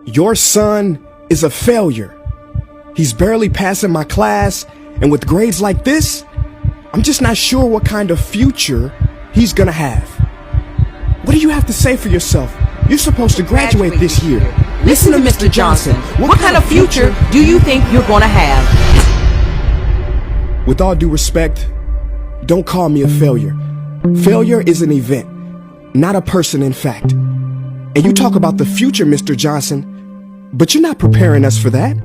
Your son is a failure. He's barely passing my class, and with grades like this, I'm just not sure what kind of future he's gonna have. What do you have to say for yourself? You're supposed to graduate this year. Listen to Mr. Johnson. What kind of future do you think you're gonna have? With all due respect, don't call me a failure. Failure is an event, not a person, in fact. And you talk about the future, Mr. Johnson, but you're not preparing us for that.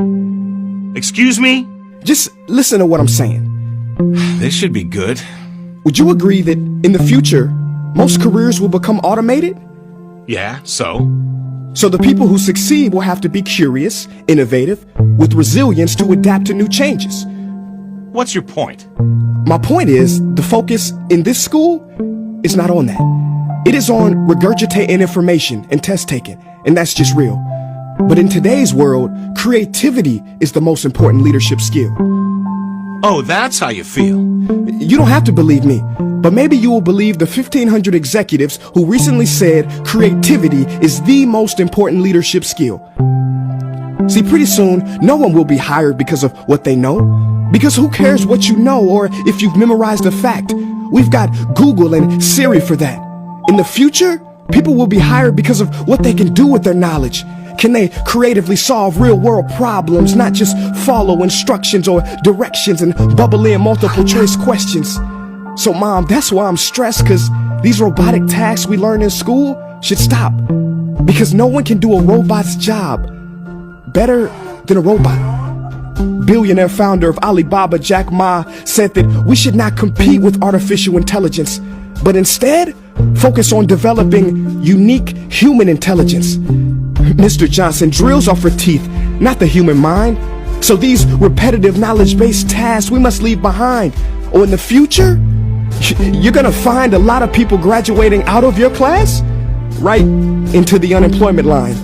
Excuse me? Just listen to what I'm saying. This should be good. Would you agree that in the future, most careers will become automated? Yeah, so? So the people who succeed will have to be curious, innovative, with resilience to adapt to new changes. What's your point? My point is, the focus in this school is not on that. It is on regurgitating information and test taking, and that's just real. But in today's world, creativity is the most important leadership skill. Oh, that's how you feel. You don't have to believe me, but maybe you will believe the 1,500 executives who recently said creativity is the most important leadership skill. See, pretty soon, no one will be hired because of what they know. Because who cares what you know or if you've memorized a fact? We've got Google and Siri for that. In the future, people will be hired because of what they can do with their knowledge. Can they creatively solve real-world problems, not just follow instructions or directions and bubble in multiple choice questions? So, Mom, that's why I'm stressed, because these robotic tasks we learn in school should stop. Because no one can do a robot's job better than a robot. Billionaire founder of Alibaba, Jack Ma, said that we should not compete with artificial intelligence, but instead focus on developing unique human intelligence. Mr. Johnson, drills are for teeth, not the human mind. So these repetitive knowledge-based tasks we must leave behind. Or in the future, you're gonna find a lot of people graduating out of your class right into the unemployment line.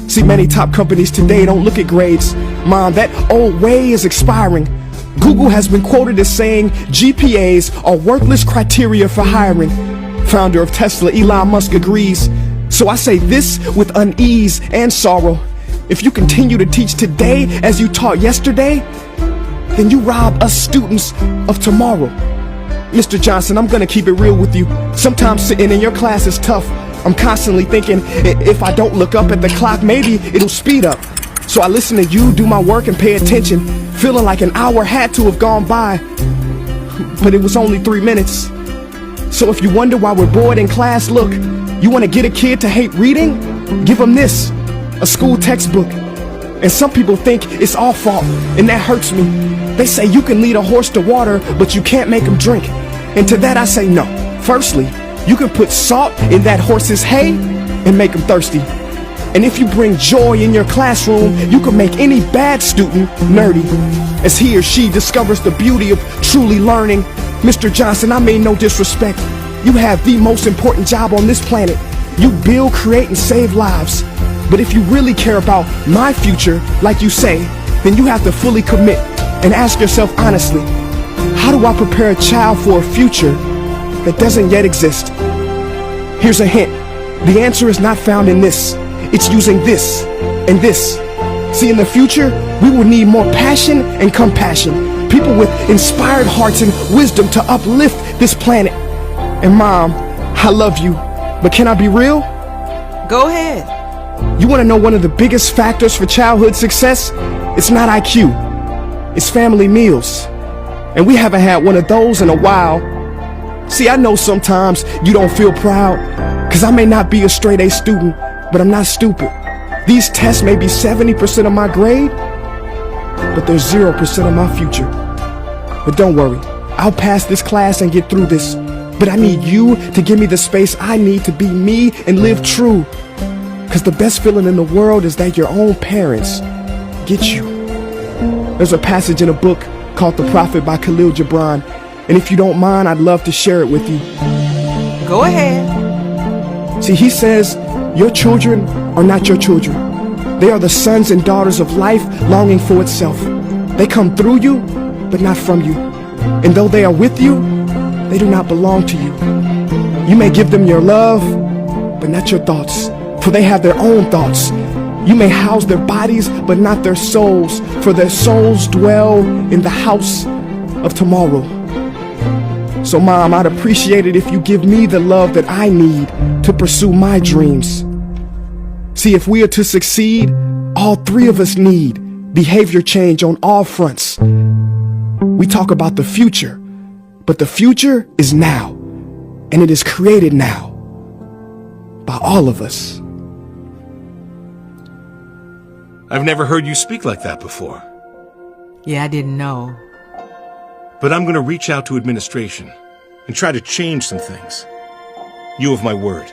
See, many top companies today don't look at grades. Mom, that old way is expiring. Google has been quoted as saying GPAs are worthless criteria for hiring. Founder of Tesla, Elon Musk, agrees. So I say this with unease and sorrow. If you continue to teach today as you taught yesterday, then you rob us students of tomorrow. Mr. Johnson, I'm gonna keep it real with you. Sometimes sitting in your class is tough. I'm constantly thinking, if I don't look up at the clock, maybe it'll speed up. So I listen to you do my work and pay attention, feeling like an hour had to have gone by. But it was only 3 minutes. So if you wonder why we're bored in class, look, you want to get a kid to hate reading? Give them this, a school textbook. And some people think it's our fault, and that hurts me. They say you can lead a horse to water, but you can't make him drink. And to that I say no. Firstly, you can put salt in that horse's hay and make him thirsty. And if you bring joy in your classroom, you can make any bad student nerdy, as he or she discovers the beauty of truly learning. Mr. Johnson, I mean no disrespect. You have the most important job on this planet. You build, create, and save lives. But if you really care about my future, like you say, then you have to fully commit and ask yourself honestly, how do I prepare a child for a future that doesn't yet exist? Here's a hint. The answer is not found in this. It's using this and this. See, in the future, we will need more passion and compassion. People with inspired hearts and wisdom to uplift this planet. And Mom, I love you, but can I be real? Go ahead. You want to know one of the biggest factors for childhood success? It's not IQ. It's family meals. And we haven't had one of those in a while. See, I know sometimes you don't feel proud, because I may not be a straight A student, but I'm not stupid. These tests may be 70% of my grade, but they're 0% of my future. But don't worry, I'll pass this class and get through this. But I need you to give me the space I need to be me and live true. Because the best feeling in the world is that your own parents get you. There's a passage in a book called The Prophet by Khalil Gibran. And if you don't mind, I'd love to share it with you. Go ahead. See, he says, your children are not your children. They are the sons and daughters of life longing for itself. They come through you, but not from you. And though they are with you, they do not belong to you. You may give them your love, but not your thoughts, for they have their own thoughts. You may house their bodies, but not their souls, for their souls dwell in the house of tomorrow. So, Mom, I'd appreciate it if you give me the love that I need to pursue my dreams. See, if we are to succeed, all three of us need behavior change on all fronts. We talk about the future, but the future is now, and it is created now by all of us. I've never heard you speak like that before. Yeah, I didn't know. But I'm going to reach out to administration and try to change some things. You have my word.